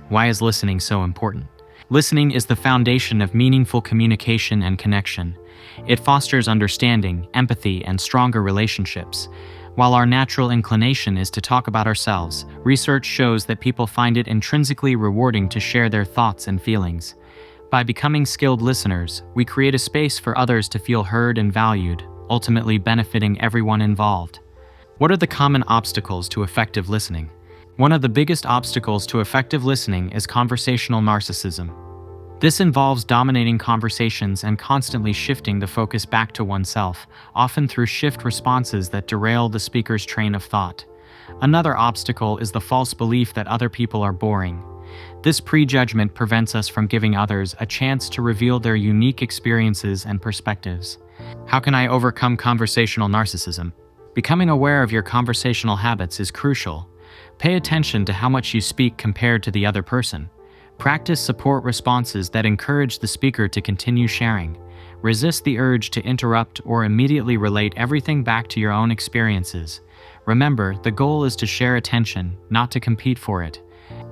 Why is listening so important? Listening is the foundation of meaningful communication and connection. It fosters understanding, empathy, and stronger relationships. While our natural inclination is to talk about ourselves, research shows that people find it intrinsically rewarding to share their thoughts and feelings. By becoming skilled listeners, we create a space for others to feel heard and valued, ultimately benefiting everyone involved. What are the common obstacles to effective listening? One of the biggest obstacles to effective listening is conversational narcissism. This involves dominating conversations and constantly shifting the focus back to oneself, often through shift responses that derail the speaker's train of thought. Another obstacle is the false belief that other people are boring. This prejudgment prevents us from giving others a chance to reveal their unique experiences and perspectives. How can I overcome conversational narcissism? Becoming aware of your conversational habits is crucial. Pay attention to how much you speak compared to the other person. Practice support responses that encourage the speaker to continue sharing. Resist the urge to interrupt or immediately relate everything back to your own experiences. Remember, the goal is to share attention, not to compete for it.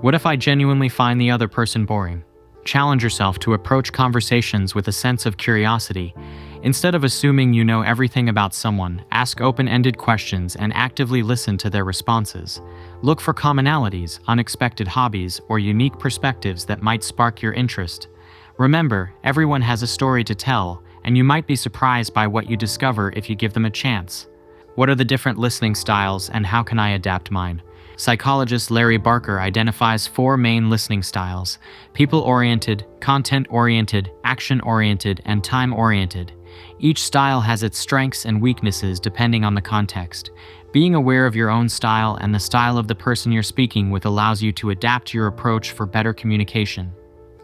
What if I genuinely find the other person boring? Challenge yourself to approach conversations with a sense of curiosity. Instead of assuming you know everything about someone, ask open-ended questions and actively listen to their responses. Look for commonalities, unexpected hobbies, or unique perspectives that might spark your interest. Remember, everyone has a story to tell, and you might be surprised by what you discover if you give them a chance. What are the different listening styles, and how can I adapt mine? Psychologist Larry Barker identifies 4 main listening styles: people-oriented, content-oriented, action-oriented, and time-oriented. Each style has its strengths and weaknesses depending on the context. Being aware of your own style and the style of the person you're speaking with allows you to adapt your approach for better communication.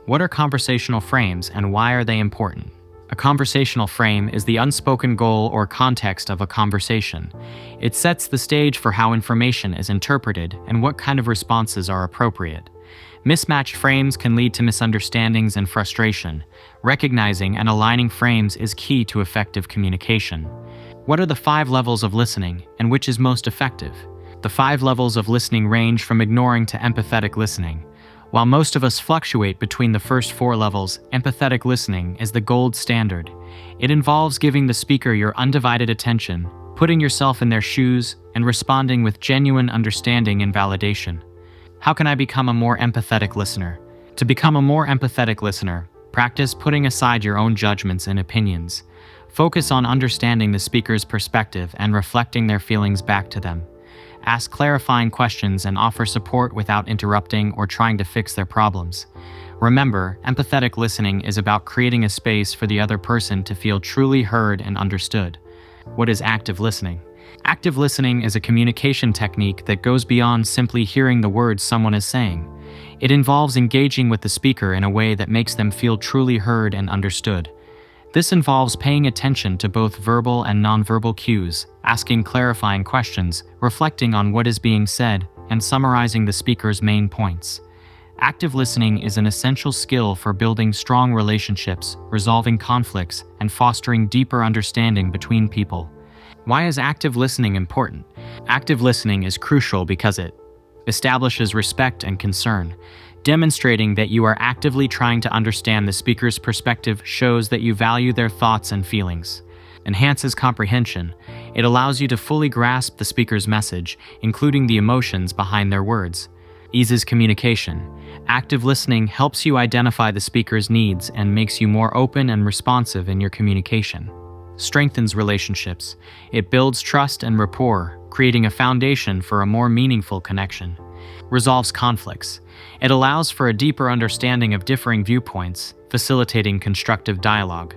What are conversational frames and why are they important? A conversational frame is the unspoken goal or context of a conversation. It sets the stage for how information is interpreted and what kind of responses are appropriate. Mismatched frames can lead to misunderstandings and frustration. Recognizing and aligning frames is key to effective communication. What are the 5 levels of listening, and which is most effective? The 5 levels of listening range from ignoring to empathetic listening. While most of us fluctuate between the first 4 levels, empathetic listening is the gold standard. It involves giving the speaker your undivided attention, putting yourself in their shoes, and responding with genuine understanding and validation. How can I become a more empathetic listener? To become a more empathetic listener, practice putting aside your own judgments and opinions. Focus on understanding the speaker's perspective and reflecting their feelings back to them. Ask clarifying questions and offer support without interrupting or trying to fix their problems. Remember, empathetic listening is about creating a space for the other person to feel truly heard and understood. What is active listening? Active listening is a communication technique that goes beyond simply hearing the words someone is saying. It involves engaging with the speaker in a way that makes them feel truly heard and understood. This involves paying attention to both verbal and nonverbal cues, asking clarifying questions, reflecting on what is being said, and summarizing the speaker's main points. Active listening is an essential skill for building strong relationships, resolving conflicts, and fostering deeper understanding between people. Why is active listening important? Active listening is crucial because it establishes respect and concern. Demonstrating that you are actively trying to understand the speaker's perspective shows that you value their thoughts and feelings. Enhances comprehension. It allows you to fully grasp the speaker's message, including the emotions behind their words. Eases communication. Active listening helps you identify the speaker's needs and makes you more open and responsive in your communication. Strengthens relationships. It builds trust and rapport, creating a foundation for a more meaningful connection. Resolves conflicts. It allows for a deeper understanding of differing viewpoints, facilitating constructive dialogue.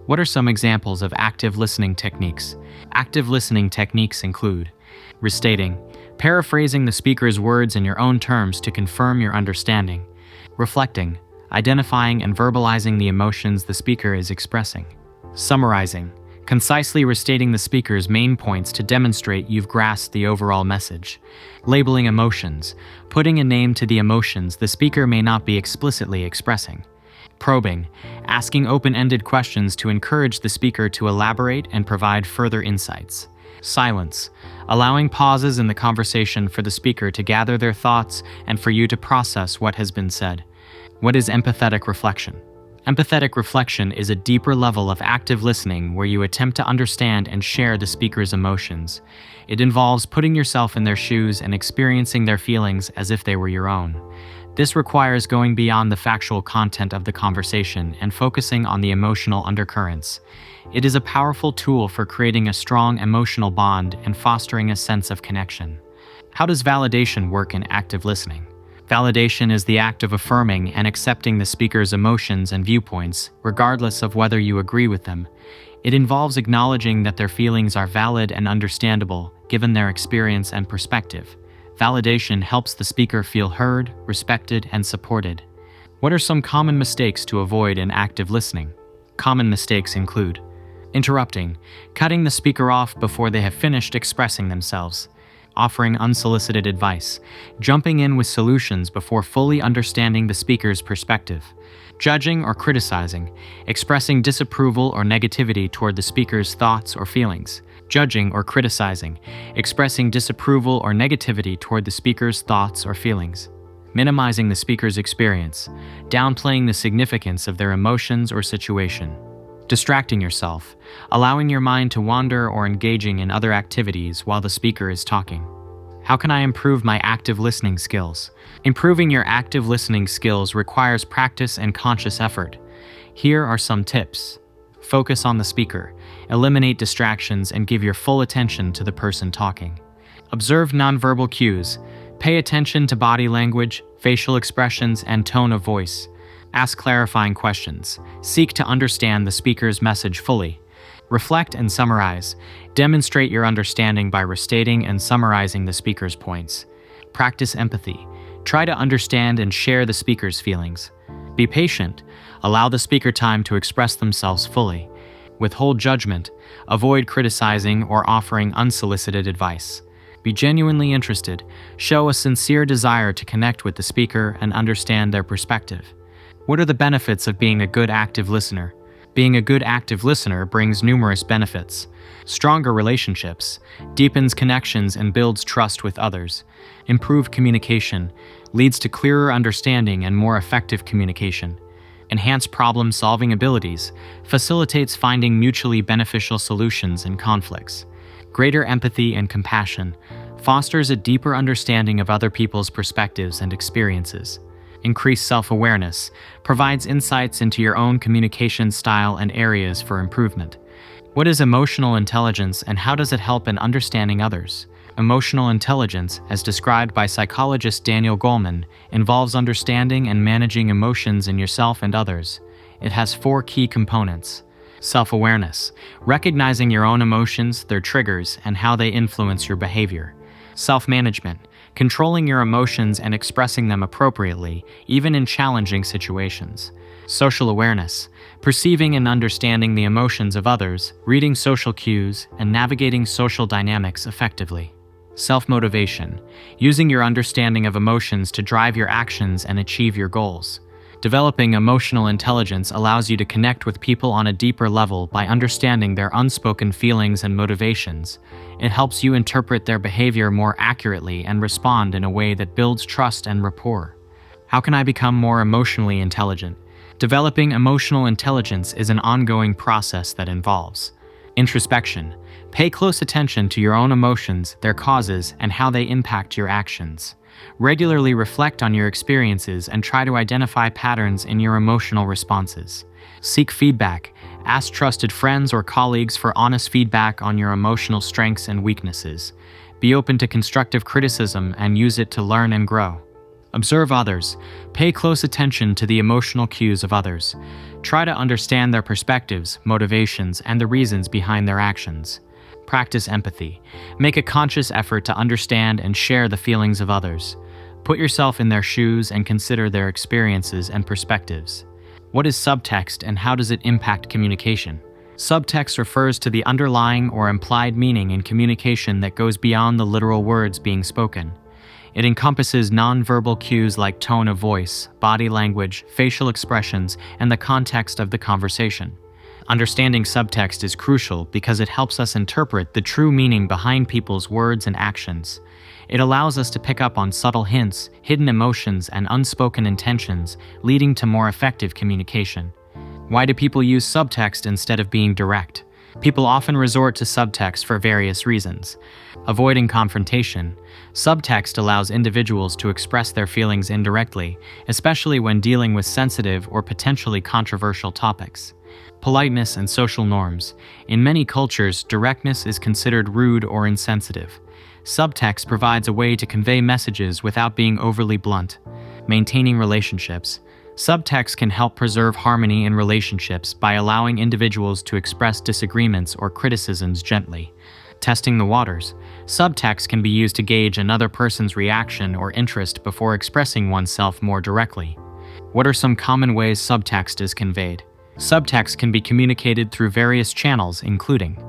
What are some examples of active listening techniques? Active listening techniques include restating, paraphrasing the speaker's words in your own terms to confirm your understanding. Reflecting, identifying and verbalizing the emotions the speaker is expressing. Summarizing, concisely restating the speaker's main points to demonstrate you've grasped the overall message. Labeling emotions, putting a name to the emotions the speaker may not be explicitly expressing. Probing, asking open-ended questions to encourage the speaker to elaborate and provide further insights. Silence, allowing pauses in the conversation for the speaker to gather their thoughts and for you to process what has been said. What is empathetic reflection? Empathetic reflection is a deeper level of active listening where you attempt to understand and share the speaker's emotions. It involves putting yourself in their shoes and experiencing their feelings as if they were your own. This requires going beyond the factual content of the conversation and focusing on the emotional undercurrents. It is a powerful tool for creating a strong emotional bond and fostering a sense of connection. How does validation work in active listening? Validation is the act of affirming and accepting the speaker's emotions and viewpoints, regardless of whether you agree with them. It involves acknowledging that their feelings are valid and understandable, given their experience and perspective. Validation helps the speaker feel heard, respected, and supported. What are some common mistakes to avoid in active listening? Common mistakes include interrupting, cutting the speaker off before they have finished expressing themselves, offering unsolicited advice, jumping in with solutions before fully understanding the speaker's perspective, judging or criticizing, expressing disapproval or negativity toward the speaker's thoughts or feelings, judging or criticizing, expressing disapproval or negativity toward the speaker's thoughts or feelings, minimizing the speaker's experience, downplaying the significance of their emotions or situation, distracting yourself, allowing your mind to wander or engaging in other activities while the speaker is talking. How can I improve my active listening skills? Improving your active listening skills requires practice and conscious effort. Here are some tips. Focus on the speaker, eliminate distractions, and give your full attention to the person talking. Observe nonverbal cues. Pay attention to body language, facial expressions, and tone of voice. Ask clarifying questions. Seek to understand the speaker's message fully. Reflect and summarize. Demonstrate your understanding by restating and summarizing the speaker's points. Practice empathy. Try to understand and share the speaker's feelings. Be patient. Allow the speaker time to express themselves fully. Withhold judgment. Avoid criticizing or offering unsolicited advice. Be genuinely interested. Show a sincere desire to connect with the speaker and understand their perspective. What are the benefits of being a good active listener? Being a good active listener brings numerous benefits. Stronger relationships, deepens connections and builds trust with others. Improved communication, leads to clearer understanding and more effective communication. Enhanced problem-solving abilities, facilitates finding mutually beneficial solutions in conflicts. Greater empathy and compassion, fosters a deeper understanding of other people's perspectives and experiences. Increased self-awareness, provides insights into your own communication style and areas for improvement. What is emotional intelligence and how does it help in understanding others? Emotional intelligence, as described by psychologist Daniel Goleman, involves understanding and managing emotions in yourself and others. It has 4 key components. Self-awareness, recognizing your own emotions, their triggers, and how they influence your behavior. Self-management, controlling your emotions and expressing them appropriately, even in challenging situations. Social awareness, perceiving and understanding the emotions of others, reading social cues, and navigating social dynamics effectively. Self-motivation, using your understanding of emotions to drive your actions and achieve your goals. Developing emotional intelligence allows you to connect with people on a deeper level by understanding their unspoken feelings and motivations. It helps you interpret their behavior more accurately and respond in a way that builds trust and rapport. How can I become more emotionally intelligent? Developing emotional intelligence is an ongoing process that involves introspection. Pay close attention to your own emotions, their causes, and how they impact your actions. Regularly reflect on your experiences and try to identify patterns in your emotional responses. Seek feedback. Ask trusted friends or colleagues for honest feedback on your emotional strengths and weaknesses. Be open to constructive criticism and use it to learn and grow. Observe others. Pay close attention to the emotional cues of others. Try to understand their perspectives, motivations, and the reasons behind their actions. Practice empathy. Make a conscious effort to understand and share the feelings of others. Put yourself in their shoes and consider their experiences and perspectives. What is subtext and how does it impact communication? Subtext refers to the underlying or implied meaning in communication that goes beyond the literal words being spoken. It encompasses nonverbal cues like tone of voice, body language, facial expressions, and the context of the conversation. Understanding subtext is crucial because it helps us interpret the true meaning behind people's words and actions. It allows us to pick up on subtle hints, hidden emotions, and unspoken intentions, leading to more effective communication. Why do people use subtext instead of being direct? People often resort to subtext for various reasons. Avoiding confrontation. Subtext allows individuals to express their feelings indirectly, especially when dealing with sensitive or potentially controversial topics. Politeness and social norms. In many cultures, directness is considered rude or insensitive. Subtext provides a way to convey messages without being overly blunt. Maintaining relationships. Subtext can help preserve harmony in relationships by allowing individuals to express disagreements or criticisms gently. Testing the waters. Subtext can be used to gauge another person's reaction or interest before expressing oneself more directly. What are some common ways subtext is conveyed? Subtext can be communicated through various channels, including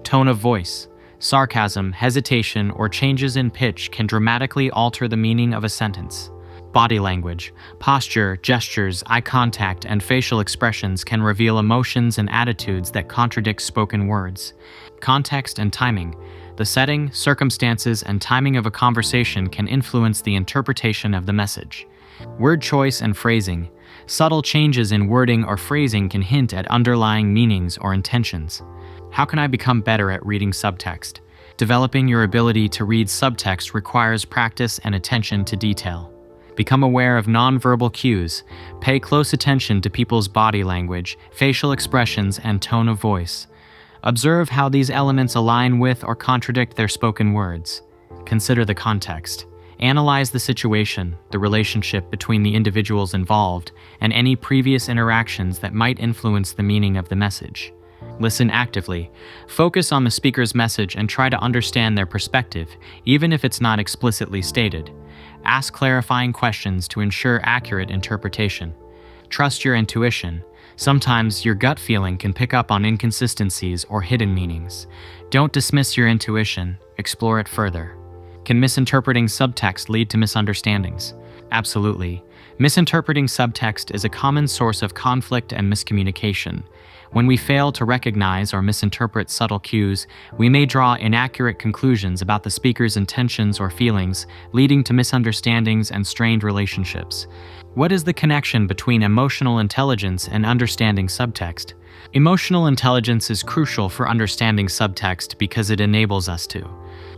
tone of voice. Sarcasm, hesitation, or changes in pitch can dramatically alter the meaning of a sentence. Body language. Posture, gestures, eye contact, and facial expressions can reveal emotions and attitudes that contradict spoken words. Context and timing. The setting, circumstances, and timing of a conversation can influence the interpretation of the message. Word choice and phrasing. Subtle changes in wording or phrasing can hint at underlying meanings or intentions. How can I become better at reading subtext? Developing your ability to read subtext requires practice and attention to detail. Become aware of nonverbal cues. Pay close attention to people's body language, facial expressions, and tone of voice. Observe how these elements align with or contradict their spoken words. Consider the context. Analyze the situation, the relationship between the individuals involved, and any previous interactions that might influence the meaning of the message. Listen actively. Focus on the speaker's message and try to understand their perspective, even if it's not explicitly stated. Ask clarifying questions to ensure accurate interpretation. Trust your intuition. Sometimes your gut feeling can pick up on inconsistencies or hidden meanings. Don't dismiss your intuition, explore it further. Can misinterpreting subtext lead to misunderstandings? Absolutely. Misinterpreting subtext is a common source of conflict and miscommunication. When we fail to recognize or misinterpret subtle cues, we may draw inaccurate conclusions about the speaker's intentions or feelings, leading to misunderstandings and strained relationships. What is the connection between emotional intelligence and understanding subtext? Emotional intelligence is crucial for understanding subtext because it enables us to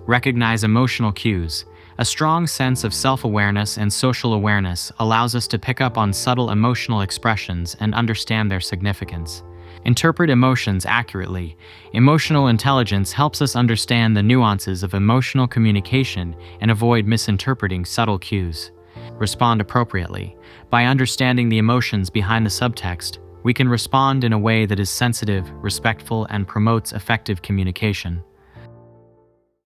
recognize emotional cues. A strong sense of self-awareness and social awareness allows us to pick up on subtle emotional expressions and understand their significance. Interpret emotions accurately. Emotional intelligence helps us understand the nuances of emotional communication and avoid misinterpreting subtle cues. Respond appropriately. By understanding the emotions behind the subtext, we can respond in a way that is sensitive, respectful, and promotes effective communication.